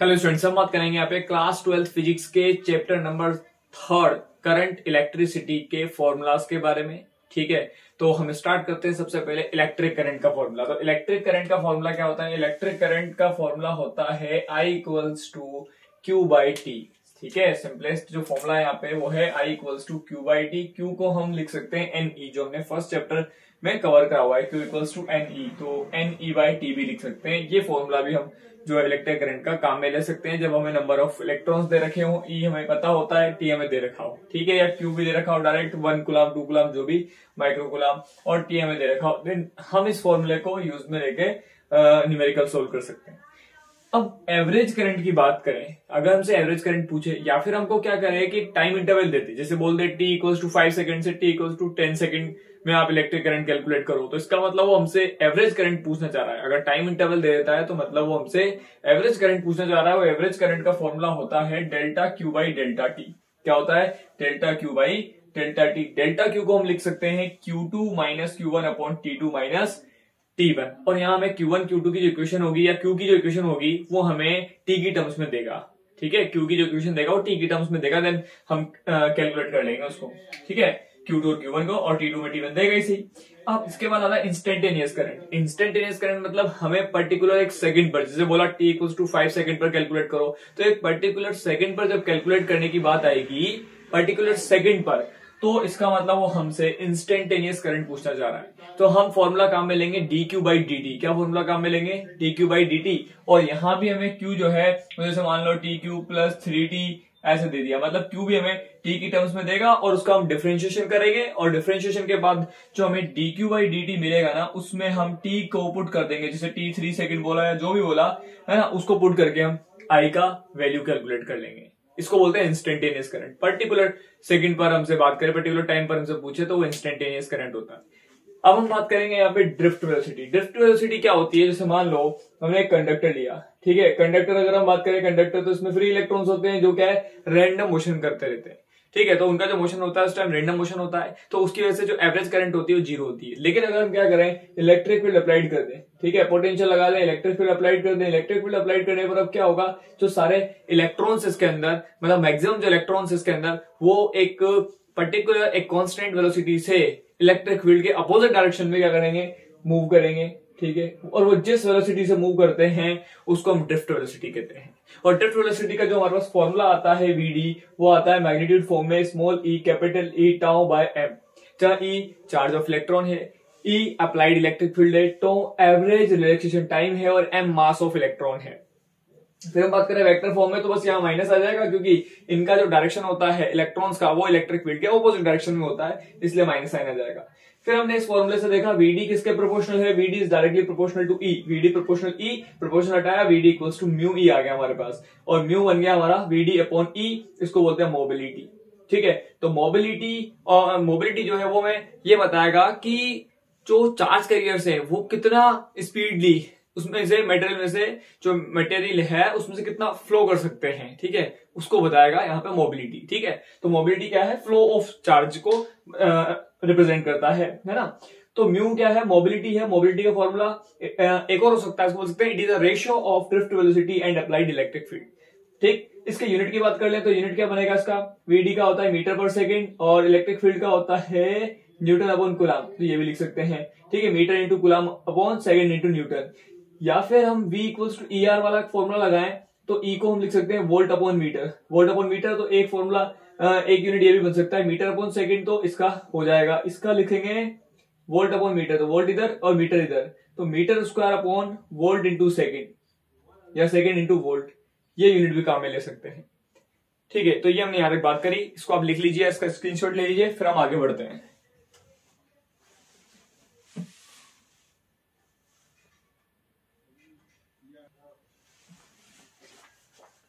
Hello students, हम बात करेंगे यहाँ पे क्लास 12 फिजिक्स के चैप्टर नंबर 3 करंट इलेक्ट्रिसिटी के फॉर्मूलाज के बारे में। ठीक है, तो हम स्टार्ट करते हैं सबसे पहले इलेक्ट्रिक करंट का फॉर्मूला। तो इलेक्ट्रिक करंट का फॉर्मूला क्या होता है? इलेक्ट्रिक करंट का फॉर्मूला होता है I equals to Q by T. ठीक है, सिंपलेस्ट जो फॉर्मूला है यहाँ पे वो है I equals to Q by T. Q को हम लिख सकते हैं एन ई, जो हमने फर्स्ट चैप्टर में कवर करा हुआ है, Q equals to N E, तो एन ई बाई टी भी लिख सकते हैं। ये फॉर्मूला भी हम जो है इलेक्ट्रिक करंट का काम में ले सकते हैं जब हमें नंबर ऑफ इलेक्ट्रॉन्स दे रखे हो, ई हमें पता होता है, टी हमें दे रखा हो। ठीक है, या क्यू भी दे रखा हो डायरेक्ट 1 कूलम 2 कूलम जो भी माइक्रो कूलम, और टी हमें दे रखा हो, देन हम इस फॉर्मूले को यूज में लेके न्यूमेरिकल सोल्व कर सकते हैं। अब एवरेज करंट की बात करें, अगर हमसे एवरेज करंट पूछे या फिर हमको क्या करें कि टाइम इंटरवल देते, जैसे बोल दे टी इक्वल्स टू 5 सेकंड से टी इक्वल्स टू 10 सेकंड में आप इलेक्ट्रिक करंट कैलकुलेट करो, तो इसका मतलब वो हमसे एवरेज करंट पूछना चाह रहा है। अगर टाइम इंटरवल दे देता है तो मतलब वो हमसे एवरेज करंट पूछना चाह रहा है। वो एवरेज करंट का फॉर्मूला होता है delta Q by delta T. क्या होता है? Delta Q by delta T. Delta Q को हम लिख सकते हैं Q2 minus Q1 upon T2 minus T1, और यहाँ हमें Q1 Q2 की जो इक्वेशन होगी या Q की जो इक्वेशन होगी वो हमें T की टर्म्स में देगा। ठीक है, Q की जो इक्वेशन देगा वो T की टर्म्स में देगा, देन हम कैलकुलेट कर लेंगे उसको। ठीक है, Q2 और Q1 को, और T2 में T1 देगा इसी। अब इसके बाद आता है इंस्टेंटेनियस करंट। इंस्टेंटेनियस करंट मतलब हमें पर्टिकुलर एक सेकंड पर, जैसे बोला T इक्वल्स टू 5 सेकंड पर कैलकुलेट करो, तो एक पर्टिकुलर सेकंड पर जब कैलकुलेट करने की बात आएगी, पर्टिकुलर सेकंड पर, तो इसका मतलब वो हमसे इंस्टेंटेनियस करंट पूछना चाह रहा है। तो हम फॉर्मूला काम में लेंगे D Q by D T. क्या फॉर्मूला काम में लेंगे? D Q by D T. और यहां भी हमें क्यू जो है, जैसे मान लो टी क्यू प्लस 3t ऐसे दे दिया, मतलब क्यू भी हमें टी की टर्म्स में देगा, और उसका हम डिफरेंशिएशन करेंगे, और डिफरेंशिएशन के बाद जो हमें D Q by D T मिलेगा ना, उसमें हम टी को पुट कर देंगे, जैसे टी 3 सेकंड बोला या जो भी बोला है ना, उसको पुट करके हम आई का वैल्यू कैलकुलेट कर लेंगे। इसको बोलते हैं इंस्टेंटेनियस करंट। पर्टिकुलर सेकंड पर हमसे बात करें, पर्टिकुलर टाइम पर हमसे पूछे, तो वो इंस्टेंटेनियस करंट होता है। अब हम बात करेंगे यहाँ पे ड्रिफ्ट वेलोसिटी। ड्रिफ्ट वेलोसिटी क्या होती है? जैसे मान लो हमने एक कंडक्टर लिया, ठीक है, कंडक्टर अगर हम बात करें कंडक्टर, तो इसमें फ्री इलेक्ट्रॉन्स होते हैं जो क्या है, रैंडम मोशन करते रहते हैं। ठीक है, तो उनका जो मोशन होता है उस टाइम रैंडम मोशन होता है, तो उसकी वजह से जो एवरेज करंट होती है वो जीरो होती है। लेकिन अगर हम क्या करें, इलेक्ट्रिक फील्ड अप्लाइड कर दें, ठीक है, पोटेंशियल लगा दें, इलेक्ट्रिक फील्ड अप्लाइड कर दें, इलेक्ट्रिक फील्ड अप्लाइड करने पर अब क्या होगा, जो सारे इलेक्ट्रॉन्स इसके अंदर, मतलब मैक्सिमम जो इलेक्ट्रॉन्स इसके अंदर, वो एक पर्टिकुलर एक कांस्टेंट वेलोसिटी से इलेक्ट्रिक फील्ड के अपोजिट डायरेक्शन में क्या करेंगे, मूव करेंगे। ठीक है, और वो जिस वेलोसिटी से मूव करते हैं उसको हम ड्रिफ्ट वेलोसिटी कहते हैं। और ड्रिफ्ट वेलोसिटी का जो हमारे पास फॉर्मूला आता है वीडी, वो आता है मैग्नीट्यूड फॉर्म में small E capital E tau by M, जहां ई चार्ज ऑफ इलेक्ट्रॉन है, ई अप्लाइड इलेक्ट्रिक फील्ड है, टाउ एवरेज रिलैक्सेशन टाइम है, और एम मास ऑफ इलेक्ट्रॉन है। फिर हम बात करें वेक्टर फॉर्म में, तो बस यहाँ माइनस आ जाएगा, क्योंकि इनका जो डायरेक्शन होता है इलेक्ट्रॉन्स का, वो इलेक्ट्रिक फील्ड के ऑपोजिट डायरेक्शन में होता है, इसलिए माइनस साइन आ जाएगा। फिर हमने इस फॉर्मूले से देखा वीडी किसके प्रोपोर्शनल है, VD is directly proportional to E. VD proportional E, proportional हटाया, VD equals to mu E आ गया हमारे पास, और म्यू बन गया हमारा वीडी अपॉन ई। इसको बोलते हैं मोबिलिटी। ठीक है, तो मोबिलिटी, और मोबिलिटी जो है वो हमें ये बताएगा कि जो चार्ज कैरियर्स है वो कितना स्पीडली उसमें से मेटेरियल में से जो मटेरियल है उसमें से कितना फ्लो कर सकते हैं। ठीक है, उसको बताएगा यहाँ पे मोबिलिटी। ठीक है, तो मोबिलिटी क्या है, फ्लो ऑफ चार्ज को रिप्रेजेंट करता है ना। तो म्यू क्या है, मोबिलिटी है। मोबिलिटी का फॉर्मूला एक और हो सकता है, इसको बोल सकते हैं it is a ratio of drift velocity and applied electric field. ठीक, इसके यूनिट की बात कर ले तो यूनिट क्या बनेगा इसका, वीडी का होता है मीटर पर सेकेंड, और इलेक्ट्रिक फील्ड का होता है न्यूटन अपॉन कूलम, तो ये भी लिख सकते हैं। ठीक है, metre into coulomb upon second into newton. या फिर हम V equals to E R वाला फॉर्मूला लगाएं, तो E को हम लिख सकते हैं volt upon metre. Volt upon metre, तो एक फॉर्मूला एक यूनिट ये भी बन सकता है, मीटर अपॉन सेकंड, तो इसका हो जाएगा, इसका लिखेंगे वोल्ट अपॉन मीटर, तो वोल्ट इधर और मीटर इधर, तो metre square upon volt into second, या सेकेंड इंटू वोल्ट, ये यूनिट भी काम में ले सकते हैं। ठीक है, तो ये हमने यहां तक बात करी, इसको आप लिख लीजिए, इसका स्क्रीनशॉट ले लीजिए, फिर हम आगे बढ़ते हैं।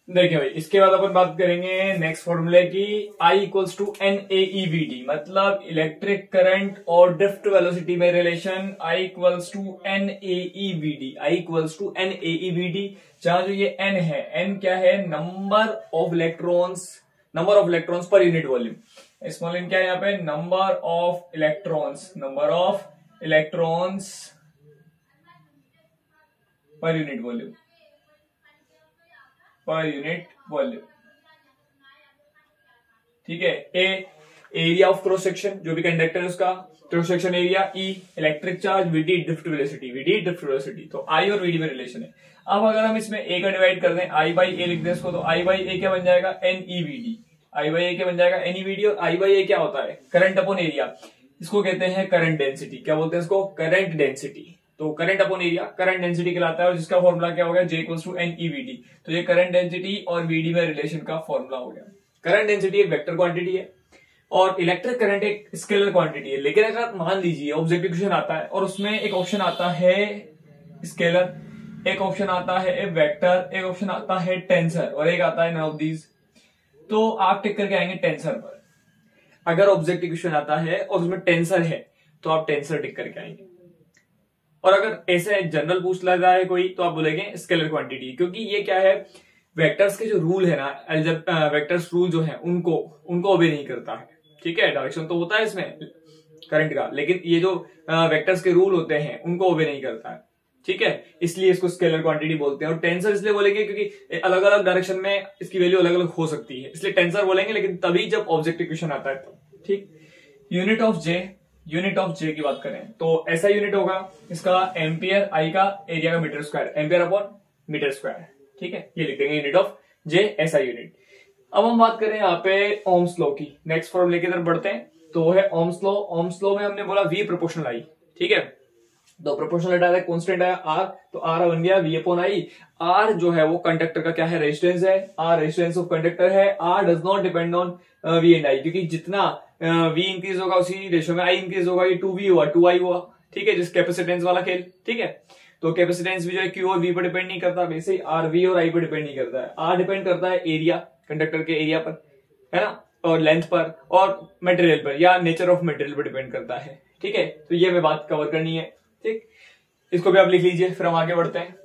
देखिए भाई, इसके बाद अपन बात करेंगे नेक्स्ट फॉर्मूले की, I equals to N A E V D, मतलब इलेक्ट्रिक करंट और ड्रिफ्ट वेलोसिटी में relation I equals to N A E V D. I equals to N A E V D, जहां जो ये n है, n क्या है, number of electrons per unit volume. Small n क्या है यहाँ पे, number of electrons per unit volume, per unit volume. ठीक है। A area of cross section, जो भी कंडक्टर है उसका cross section area. E electric charge. VD drift velocity, VD drift velocity. तो आई और वीडी में रिलेशन है। अब अगर हम इसमें ए का डिवाइड कर दें, आई बाई ए लिख दें इसको, तो आई बाई ए क्या बन जाएगा, N E VD. I by A क्या बन जाएगा, एन ई वीडी। और आई बाई ए क्या होता है, करंट अपॉन एरिया। इसको कहते हैं करंट डेंसिटी। क्या बोलते हैं इसको, करंट डेंसिटी। तो current upon area current density कहलाता है, और जिसका फॉर्मूला क्या हो गया, J equals to N E VD. तो ये करंट डेंसिटी और वीडी में रिलेशन का फॉर्मूला हो गया। करंट डेंसिटी एक वेक्टर क्वांटिटी है और इलेक्ट्रिक करंट एक स्केलर क्वांटिटी है। लेकिन अगर मान लीजिए ऑब्जेक्टिव क्वेश्चन आता है और उसमें एक ऑप्शन आता है स्केलर, एक ऑप्शन आता है वेक्टर, एक ऑप्शन आता है टेंसर और एक आता है नन ऑफ दीज, तो आप टिक करके आएंगे टेंसर पर। अगर ऑब्जेक्टिव क्वेश्चन आता है और उसमें टेंसर है तो आप टेंसर टिक करके आएंगे। और अगर ऐसे जनरल पूछ लगा है कोई तो आप बोलेंगे स्केलर क्वांटिटी, क्योंकि ये क्या है, वेक्टर्स के जो रूल है ना, वेक्टर्स रूल जो है उनको ओबे नहीं करता है। ठीक है, डायरेक्शन तो होता है इसमें करंट का, लेकिन ये जो वेक्टर्स के रूल होते हैं उनको ओबे नहीं करता है। ठीक है, इसलिए इसको स्केलर क्वांटिटी बोलते हैं। और टेंसर इसलिए बोलेंगे क्योंकि अलग अलग डायरेक्शन में इसकी वैल्यू अलग अलग हो सकती है, इसलिए टेंसर बोलेंगे, लेकिन तभी जब ऑब्जेक्टिव क्वेश्चन आता है तब। ठीक, यूनिट ऑफ जे की बात करें तो ऐसा यूनिट होगा इसका एम्पियर, आई का एरिया का metre square, ampere upon metre square. ठीक है, ये लिख देंगे यूनिट ऑफ जे, ऐसा यूनिट। अब हम बात करें यहाँ पे ओम्स लॉ की। नेक्स्ट फॉर्मूले की तरफ बढ़ते हैं, तो वो है ओम्स लॉ। ओम्स लॉ में हमने बोला वी प्रोपोर्शनल आई। ठीक है, तो प्रोपोर्शनल हटाया, कांस्टेंट आया आर, तो आर बन गया वी अपॉन आई। आर जो है वो कंडक्टर का क्या है, रेजिस्टेंस है। आर रेजिस्टेंस ऑफ कंडक्टर है। R does not depend on V and I, क्योंकि जितना वी इंक्रीज होगा उसी रेशियो में आई इंक्रीज होगा। ये 2v हुआ 2i हुआ। ठीक है, जिस कैपेसिटेंस वाला खेल। ठीक है, तो कैपेसिटेंस भी जो है क्यू और वी पर डिपेंड नहीं करता, वैसे ही आर वी और आई पर डिपेंड नहीं करता है। आर डिपेंड करता है एरिया, कंडक्टर के एरिया पर, है ना, और लेंथ पर और मटेरियल पर, या नेचर ऑफ मटेरियल पर डिपेंड करता है। ठीक है, तो ये हमें बात कवर करनी है। ठीक, इसको भी आप लिख लीजिए, फिर हम आगे बढ़ते हैं।